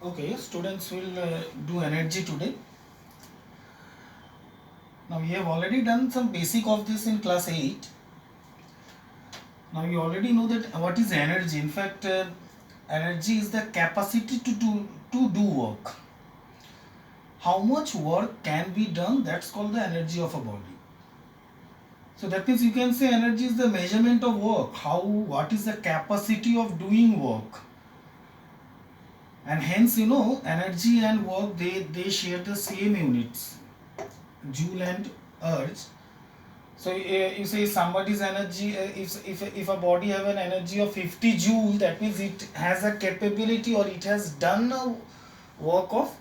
Okay, students will do energy today. Now we have already done some basic of this in class 8. Now you already know that what is energy. In fact, energy is the capacity to do work. How much work can be done, that's called the energy of a body. So that means you can say energy is the measurement of work. What is the capacity of doing work? And hence energy and work, they share the same units, joule and urge. So you say somebody's energy, if a body have an energy of 50 joule, that means it has a capability or it has done a work of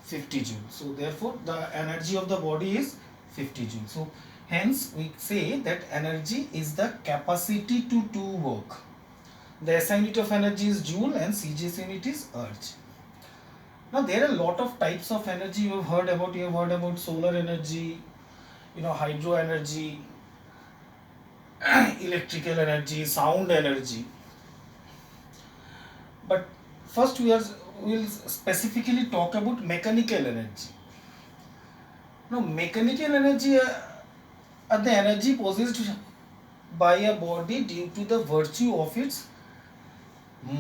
50 joule. So therefore the energy of the body is 50 joule. So hence we say that energy is the capacity to do work. The SI unit of energy is joule and CGS unit is urge. Now there are a lot of types of energy you have heard about. You have heard about solar energy, hydro energy, electrical energy, sound energy. But first we'll specifically talk about mechanical energy. Now mechanical energy are the energy possessed by a body due to the virtue of its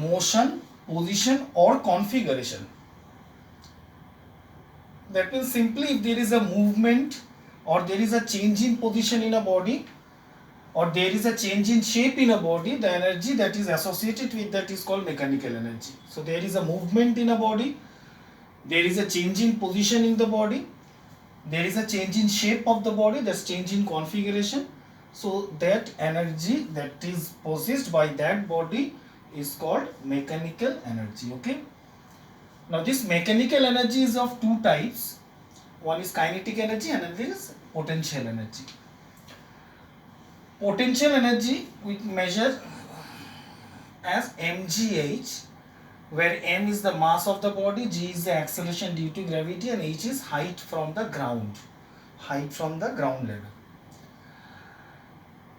motion, position or configuration. That means simply if there is a movement or there is a change in position in a body or there is a change in shape in a body, the energy that is associated with that is called mechanical energy. So there is a movement in a body, there is a change in position in the body, there is a change in shape of the body, that's change in configuration. So that energy that is possessed by that body is called mechanical energy. Okay. Now this mechanical energy is of two types. One is kinetic energy and another is potential energy. Potential energy we measure as mgh, where m is the mass of the body, g is the acceleration due to gravity and h is height from the ground level.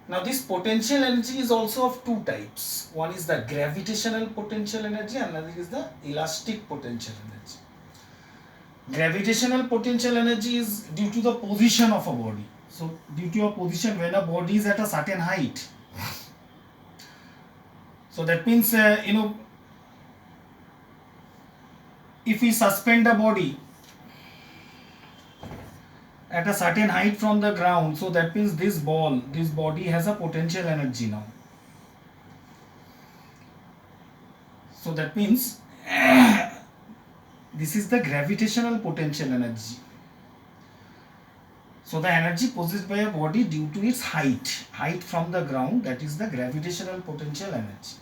Now this potential energy is also of two types. One is the gravitational potential energy and another is the elastic potential energy. Gravitational potential energy is due to the position of a body. So due to a position, when a body is at a certain height, so that means if we suspend a body at a certain height from the ground, so that means this body has a potential energy now. So that means this is the gravitational potential energy. So the energy possessed by a body due to its height from the ground, that is the gravitational potential energy.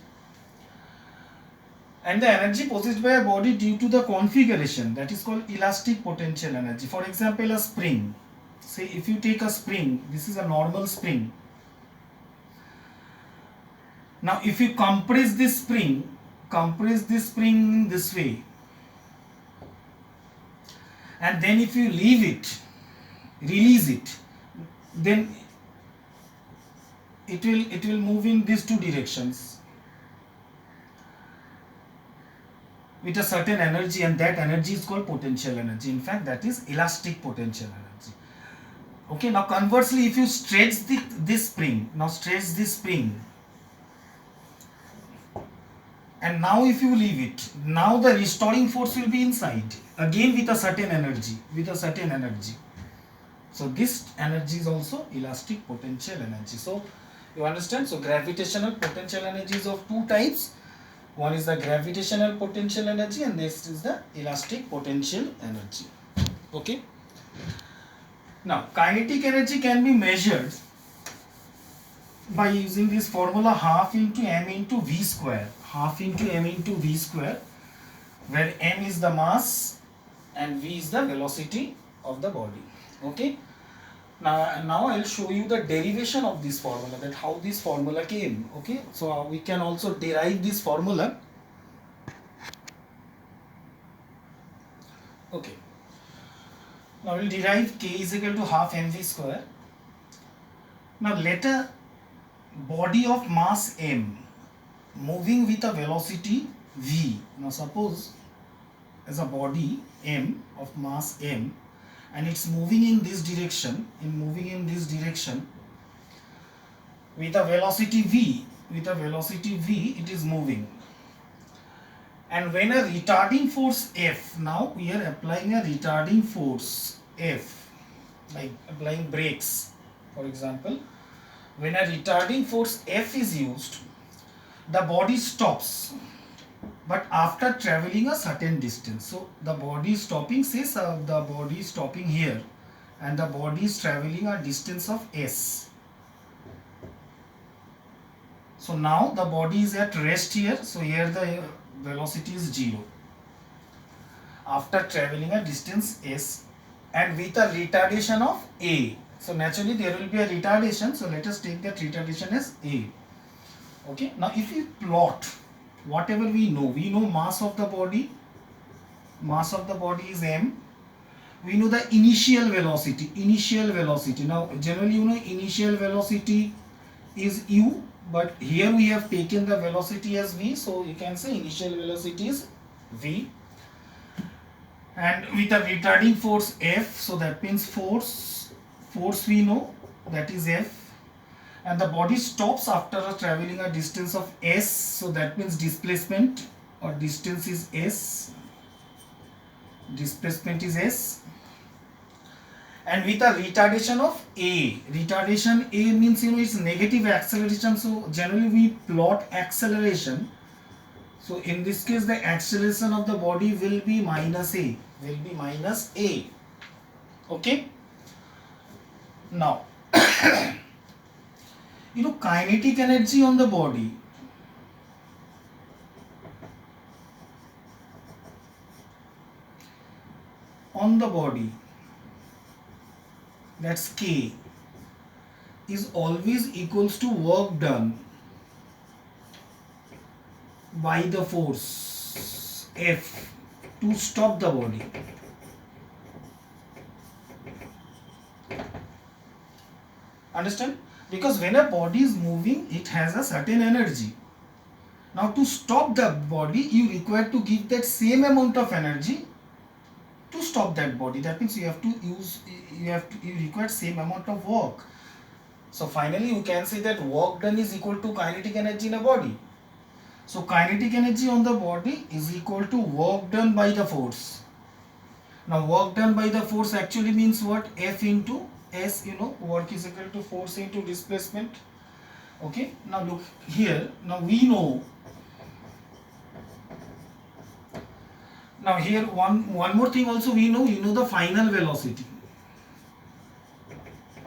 And the energy possessed by a body due to the configuration, that is called elastic potential energy. For example, a spring. Say if you take a spring, this is a normal spring. Now if you compress this spring this way, and then if you release it, then it will move in these two directions with a certain energy, and that energy is called potential energy. In fact, that is elastic potential energy. Okay, now conversely, if you stretch this spring, and now if you leave it, now the restoring force will be inside, again with a certain energy. So this energy is also elastic potential energy. So you understand? So gravitational potential energy is of two types. One is the gravitational potential energy and next is the elastic potential energy. Okay. Now kinetic energy can be measured by using this formula, half into m into v square, where m is the mass and v is the velocity of the body. Okay. Now I'll show you the derivation of this formula, that how this formula came. Okay, so we can also derive this formula. Okay, now we'll derive k is equal to half mv square. Now let a body of mass m moving with a velocity v. Now suppose as a body m of mass m, and it's moving in this direction, with a velocity v, it is moving. And when a retarding force F, now we are applying a retarding force F, like applying brakes, for example. When a retarding force F is used, the body stops, but after traveling a certain distance. So the body is stopping, say the body is stopping here, and the body is traveling a distance of s. So now the body is at rest here, so here the velocity is 0 after traveling a distance s, and with a retardation of a. So naturally there will be a retardation, so let us take that retardation as a. Okay, now if we plot whatever we know mass of the body is m. We know the initial velocity. Now generally initial velocity is u, but here we have taken the velocity as v, so you can say initial velocity is v, and with a retarding force F, so that means force we know, that is F, and the body stops after traveling a distance of s, so that means displacement or distance is s, and with a retardation of a. Retardation a means it's negative acceleration, so generally we plot acceleration. So in this case the acceleration of the body will be minus a, okay. Now kinetic energy on the body, that's K, is always equals to work done by the force F to stop the body. Understand? Because when a body is moving, it has a certain energy. Now to stop the body, you require to give that same amount of energy to stop that body. That means you require same amount of work. So finally you can say that work done is equal to kinetic energy in a body. So kinetic energy on the body is equal to work done by the force. Now work done by the force actually means what? F into S, work is equal to force into displacement. Okay, now look here. Now we know. Now here one more thing also we know. The final velocity.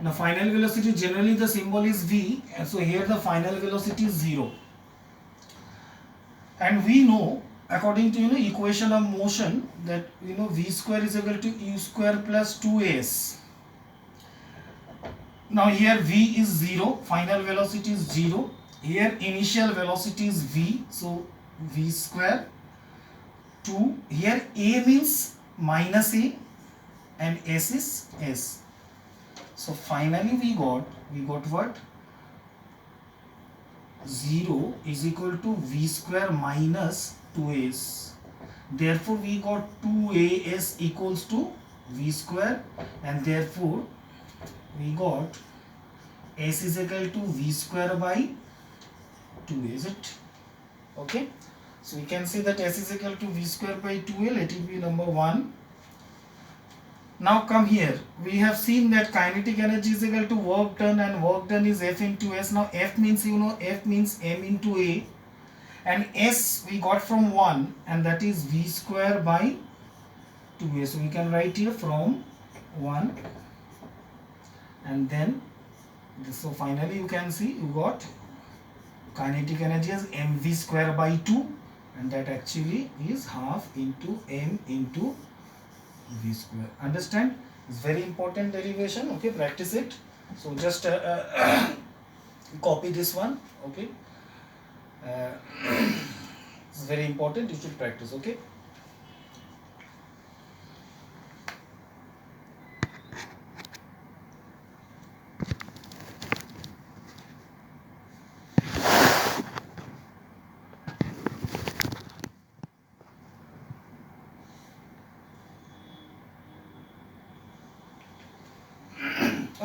Now final velocity, generally the symbol is v, and so here the final velocity is 0. And we know, according to equation of motion, that v square is equal to u square plus 2s. Now here v is 0, final velocity is 0. Here initial velocity is v, so v square 2. Here a means minus a and s is s. So finally we got what? 0 is equal to v square minus 2s. Therefore we got 2as equals to v square, and therefore we got s is equal to v square by 2, is it? Okay, so we can say that s is equal to v square by 2l. Let it be number 1. Now come here. We have seen that kinetic energy is equal to work done, and work done is F into S. Now F means F means m into a, and S we got from 1, and that is v square by 2a. So we can write here from 1, and then so finally you can see you got kinetic energy as mv square by 2, and that actually is half into m into v square. Understand? It's very important derivation. Okay, practice it. So just copy this one. Okay, it's very important. You should practice. Okay.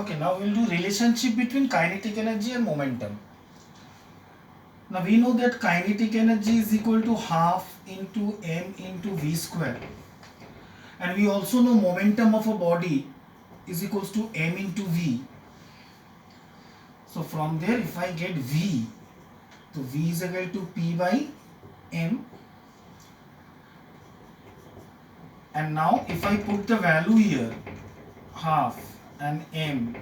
Okay, now we'll do relationship between kinetic energy and momentum. Now we know that kinetic energy is equal to half into m into v square, and we also know momentum of a body is equals to m into v. So from there, if I get v, so v is equal to p by m, and now if I put the value here, half and m,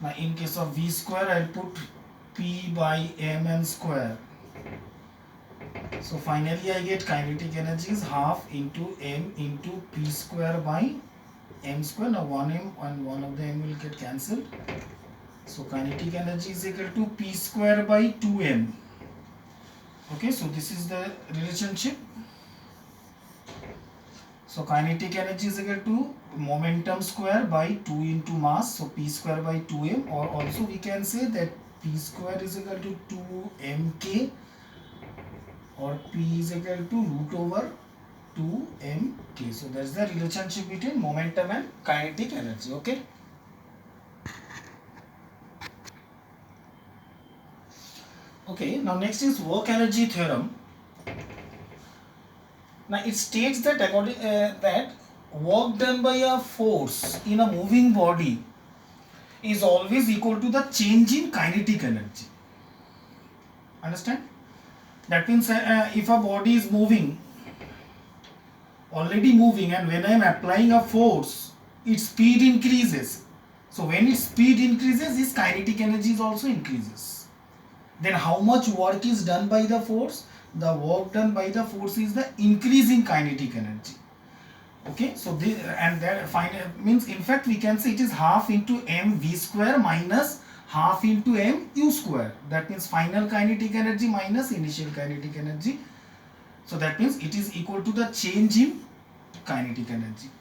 now in case of v square I'll put p by mn square. So finally I get kinetic energy is half into m into p square by m square. Now 1m and one of the m will get cancelled. So kinetic energy is equal to p square by 2m. Okay, so this is the relationship. So kinetic energy is equal to momentum square by 2 into mass, so p square by 2m, or also we can say that p square is equal to 2mk, or p is equal to root over 2mk. So that's the relationship between momentum and kinetic energy. Okay. Okay, now next is work energy theorem. Now it states that that work done by a force in a moving body is always equal to the change in kinetic energy. Understand? That means if a body is moving, already moving, and when I am applying a force, its speed increases. So when its speed increases, its kinetic energy also increases. Then how much work is done by the force? The work done by the force is the increase in kinetic energy. Okay, so this, and that final means, in fact we can say it is half into m v square minus half into m u square. That means final kinetic energy minus initial kinetic energy. So that means it is equal to the change in kinetic energy.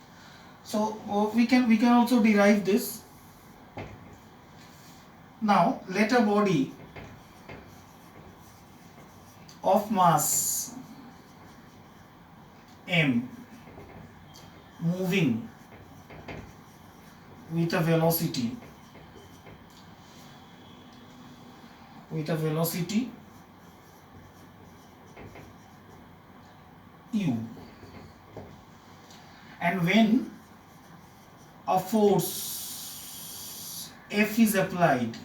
So we can also derive this. Now let a body of mass m moving with a velocity u, and when a force F is applied,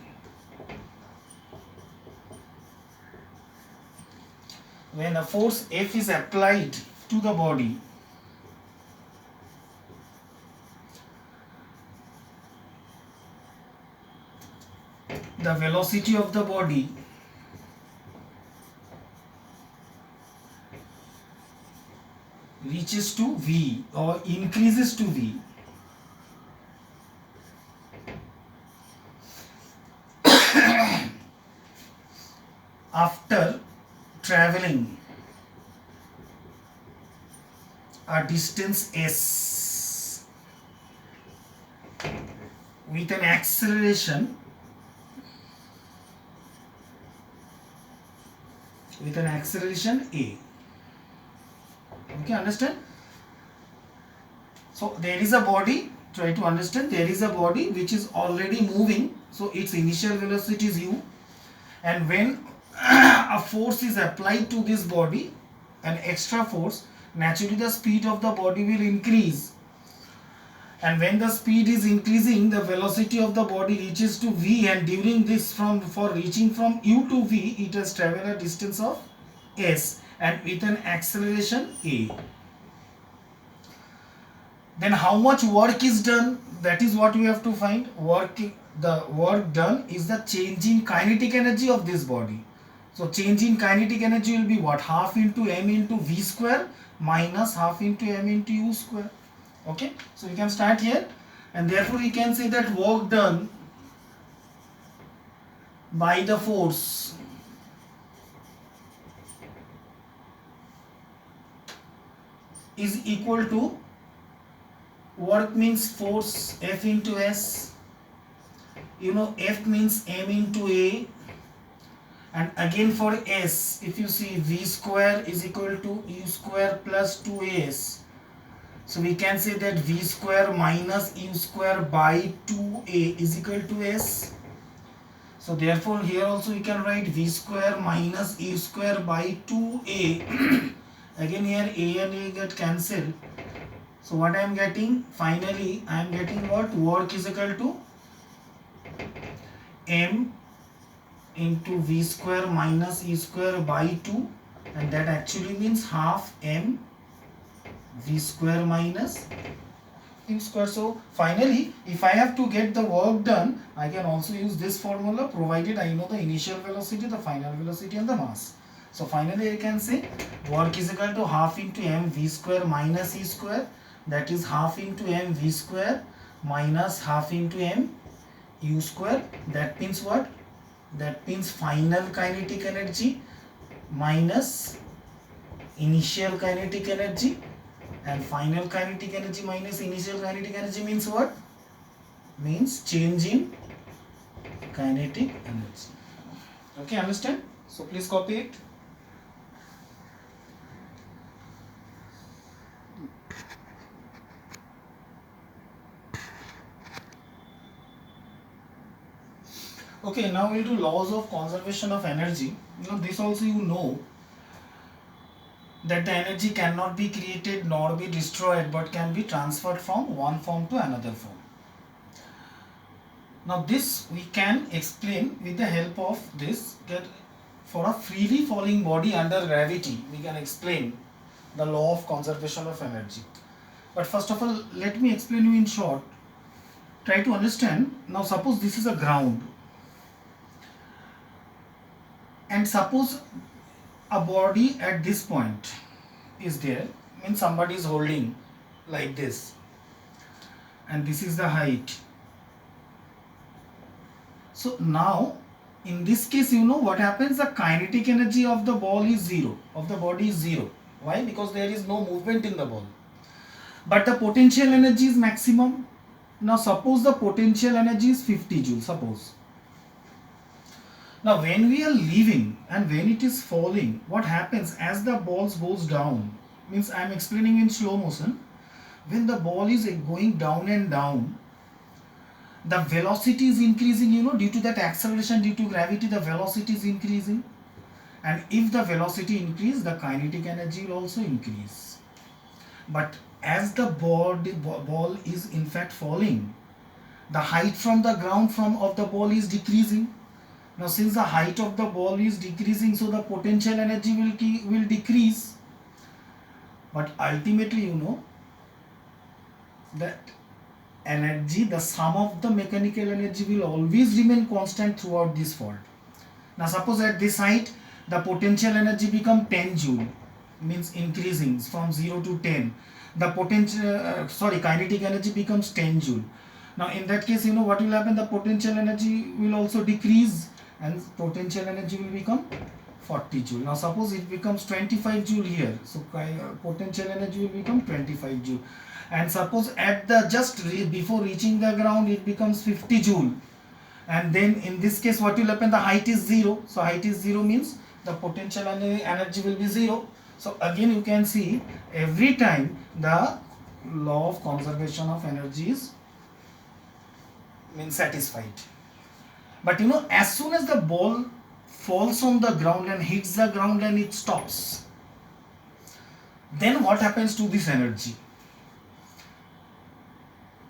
to the body, the velocity of the body reaches to v or increases to v. After traveling a distance s with an acceleration a. Okay, understand? So there is a body, try to understand, there is a body which is already moving, so its initial velocity is u, and when a force is applied to this body, an extra force, naturally the speed of the body will increase, and when the speed is increasing, the velocity of the body reaches to v, and during this for reaching from u to v, it has traveled a distance of s and with an acceleration a. Then how much work is done? That is what we have to find. The work done is the change in kinetic energy of this body. So change in kinetic energy will be what? Half into m into v square minus half into m into u square. Okay, so we can start here, and therefore we can say that work done by the force is equal to, work means force F into S, you know F means m into A, and again for S, if you see v square is equal to u square plus 2as. So we can say that V square minus U square by 2A is equal to S. So therefore here also we can write V square minus U square by 2A. Again here A and A get cancelled. So what I am getting? Finally I am getting what? Work is equal to M into V square minus E square by 2, and that actually means half M V square minus U square. So finally, if I have to get the work done, I can also use this formula, provided I know the initial velocity, the final velocity and the mass. So finally I can say work is equal to half into M V square minus E square, that is half into M V square minus half into M U square. That means what? That means final kinetic energy minus initial kinetic energy, and final kinetic energy minus initial kinetic energy means what? Means change in kinetic energy. Okay, understand? So please copy it. Okay, now we'll do laws of conservation of energy. This also you know, that the energy cannot be created nor be destroyed, but can be transferred from one form to another form. Now this we can explain with the help of this, that for a freely falling body under gravity, we can explain the law of conservation of energy. But first of all, let me explain you in short. Try to understand. Now suppose this is a ground, and suppose a body at this point is there, means somebody is holding like this, and this is the height. So now in this case, you know what happens? The kinetic energy of the ball is zero, of the body is zero. Why? Because there is no movement in the ball. But the potential energy is maximum. Now suppose the potential energy is 50 joules, suppose. Now when we are leaving and when it is falling, what happens as the ball goes down? Means I am explaining in slow motion. When the ball is going down and down, the velocity is increasing, due to that acceleration, due to gravity, the velocity is increasing. And if the velocity increases, the kinetic energy will also increase. But as the ball is in fact falling, the height from the ground of the ball is decreasing. Now since the height of the ball is decreasing, so the potential energy will decrease. But ultimately, that energy, the sum of the mechanical energy will always remain constant throughout this fault. Now suppose at this height, the potential energy become 10 joule, means increasing from 0 to 10. The kinetic energy becomes 10 joule. Now in that case, what will happen? The potential energy will also decrease, and potential energy will become 40 joule. Now suppose it becomes 25 joule here, so potential energy will become 25 joule. And suppose at the before reaching the ground, it becomes 50 joule. And then in this case, what will happen? The height is 0. So height is 0 means the potential energy will be 0. So again you can see every time the law of conservation of energy is satisfied. But as soon as the ball falls on the ground and hits the ground and it stops, then what happens to this energy?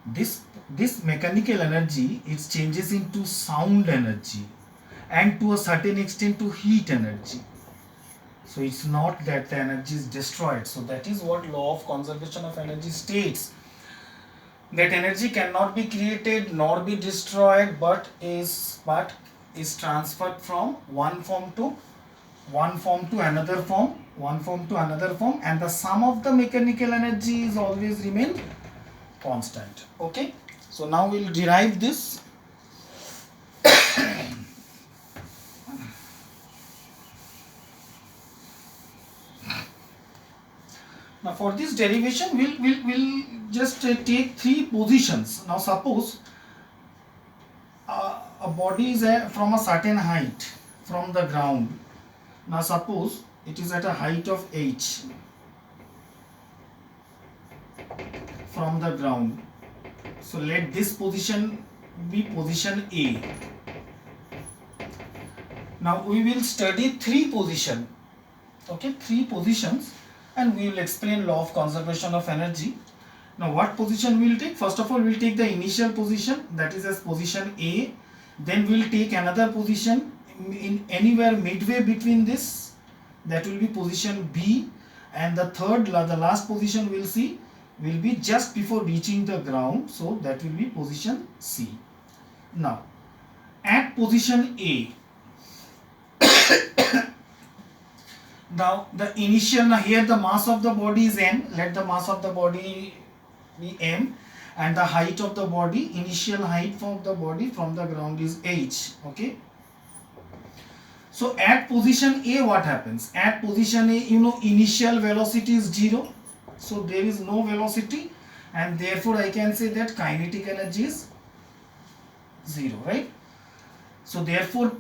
This mechanical energy, it changes into sound energy, and to a certain extent to heat energy. So it's not that the energy is destroyed. So that is what law of conservation of energy states, that energy cannot be created nor be destroyed, but is transferred from one form to another form, and the sum of the mechanical energy is always remain constant. Okay, so now we'll derive this. Now for this derivation, we'll just take three positions. Now suppose a body is from a certain height from the ground. Now suppose it is at a height of h. from the ground. So let this position be position A. Now we will study three positions. Okay, three positions, and we will explain law of conservation of energy. Now what position we will take? First of all, we will take the initial position, that is as position A. Then we will take another position in anywhere midway between this, that will be position B. And the third, the last position we will see will be just before reaching the ground, so that will be position C. Now at position A, now the initial, now here the mass of the body is m, let the mass of the body be m, and the height of the body, initial height from the body from the ground is h. Okay, so at position A what happens? At position A, you know, initial velocity is 0, so there is no velocity, and therefore I can say that kinetic energy is 0, right? So therefore,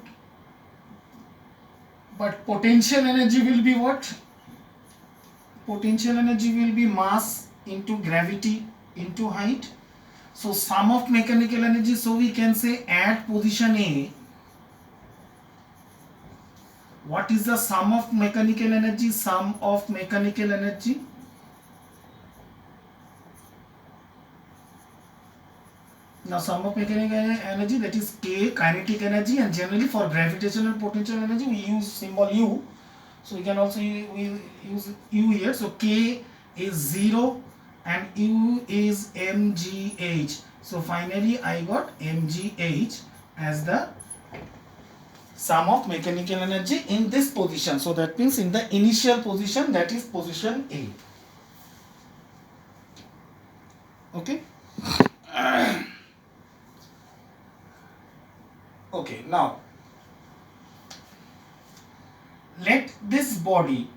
but potential energy will be what? Potential energy will be mass into gravity into height. So sum of mechanical energy, so we can say at position A, what is the sum of mechanical energy? Sum of mechanical energy, now sum of mechanical energy, that is K, kinetic energy, and generally for gravitational potential energy we use symbol U, so we can also use U here. So K is 0 and U is mgh, so finally I got mgh as the sum of mechanical energy in this position. So that means in the initial position, that is position A. Okay. Okay, now let this body,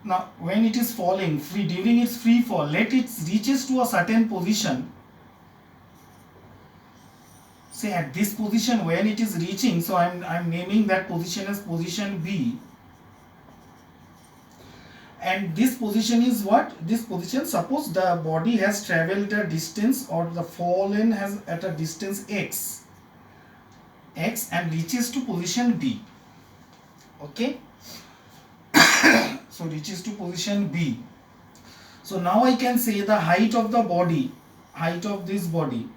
now when it is falling free, during its free fall, let it reaches to a certain position. Say at this position when it is reaching, so I'm naming that position as position B, and this position is what? This position, suppose the body has traveled a distance, or the fallen has at a distance x and reaches to position B. Okay, so reaches to position B. So now I can say the height of the body, height of this body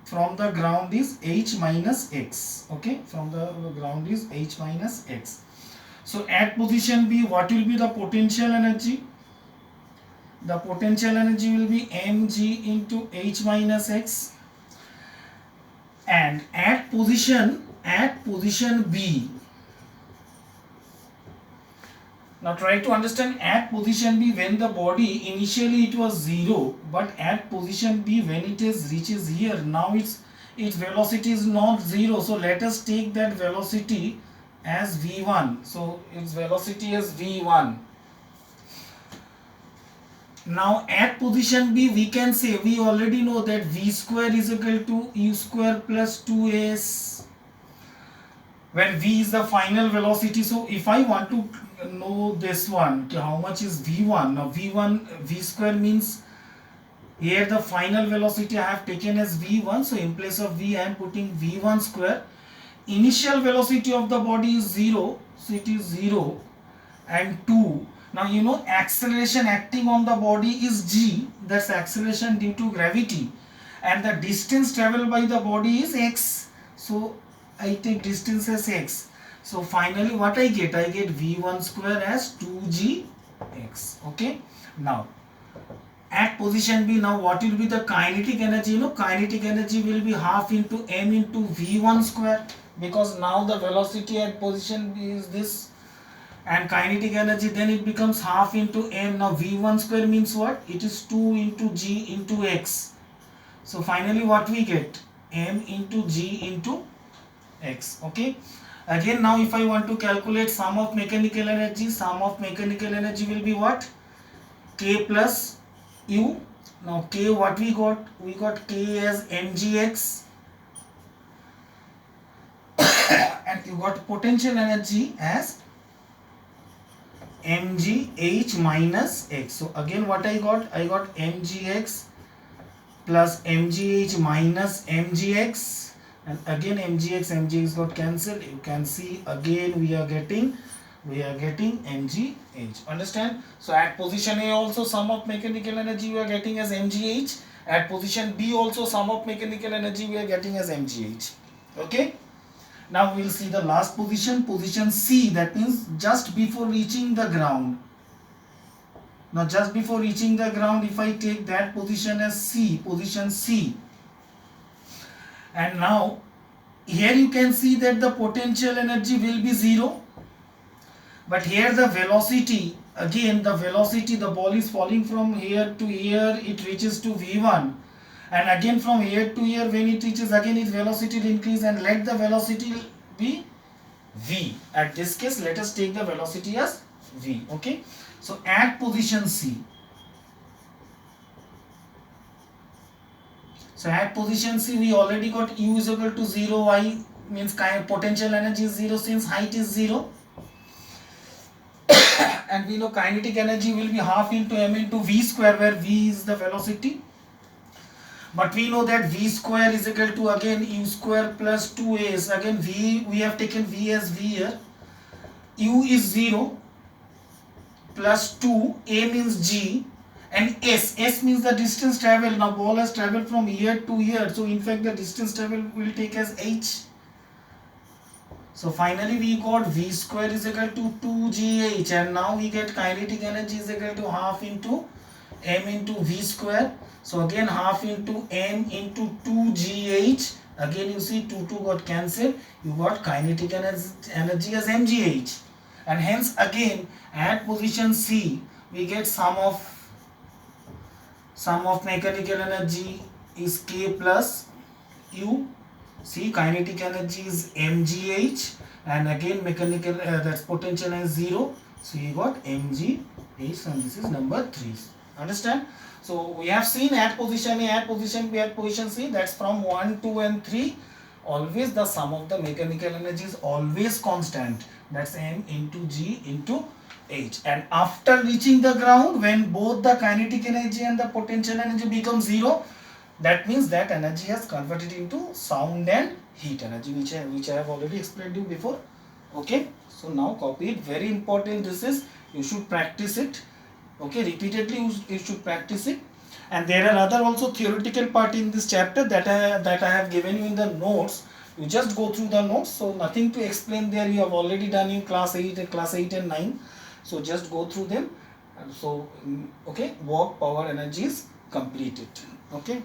from the ground is h minus x. Okay, from the ground is h minus x. So at position B, what will be the potential energy? The potential energy will be mg into h minus x. And at position B, now try to understand, at position B, when the body initially it was 0, but at position B when it reaches here, now its velocity is not 0, so let us take that velocity as v1. So its velocity is v1. Now at position B, we can say, we already know that v square is equal to u square plus 2s, where v is the final velocity. So if I want to know this one, how much is v1? Now v square means here the final velocity I have taken as v1, so in place of v I am putting v1 square. Initial velocity of the body is 0, so it is 0 and 2. Now you know acceleration acting on the body is g, that's acceleration due to gravity, and the distance traveled by the body is x, so I take distance as x. So finally what I get? I get v1 square as 2gx. Okay, now at position B, now what will be the kinetic energy? You know, kinetic energy will be half into m into v1 square, because now the velocity at position B is this, and kinetic energy then it becomes half into m. Now v1 square means what? It is 2 into g into x. So finally what we get? M into g into x. Okay, again now if I want to calculate sum of mechanical energy, sum of mechanical energy will be what? K plus u. Now K, what we got? We got K as mgx and you got potential energy as mgh minus x. So again what I got mgx plus mgh minus mgx, and again mgx got cancelled. You can see again we are getting mgh. Understand? So at position A also sum of mechanical energy we are getting as mgh. At position B also sum of mechanical energy we are getting as mgh. Okay. Now we will see the last position, position C, that means just before reaching the ground. Now just before reaching the ground, if I take that position as C, position C, and now here you can see that the potential energy will be 0, but here the velocity, again the velocity, the ball is falling from here to here, it reaches to v1, and again from here to here when it reaches, again its velocity will increase, and let the velocity be v. At this case let us take the velocity as v. Okay, so at position C, so at position C we already got u is equal to 0. Why? Means potential energy is 0 since height is 0. And we know kinetic energy will be half into m into v square, where v is the velocity. But we know that v square is equal to again u square plus 2as. Again v, we have taken v as v here. U is 0 plus 2, a means g, and s means the distance traveled. Now ball has traveled from here to here, so in fact the distance traveled will take as h. So finally we got v square is equal to 2gh, and now we get kinetic energy is equal to half into m into v square. So again half into m into 2gh. Again you see 2 got cancelled. You got kinetic energy as mgh, and hence again at position C we get sum of mechanical energy is k plus u. See, kinetic energy is mgh, and again mechanical that's potential is 0. So you got mgh, and this is number 3. Understand? So we have seen at position A, at position B, at position C, that's from 1, 2 and 3. Always the sum of the mechanical energy is always constant. That's m into g into h. And after reaching the ground, when both the kinetic energy and the potential energy become 0, that means that energy has converted into sound and heat energy, which I have already explained you before. Okay, so now copy it. Very important this is. You should practice it. Okay, repeatedly you should practice it. And there are other also theoretical part in this chapter that I have given you in the notes. You just go through the notes. So nothing to explain there. You have already done in class 8 and 9. So just go through them. So okay, work, power, energy is completed. Okay.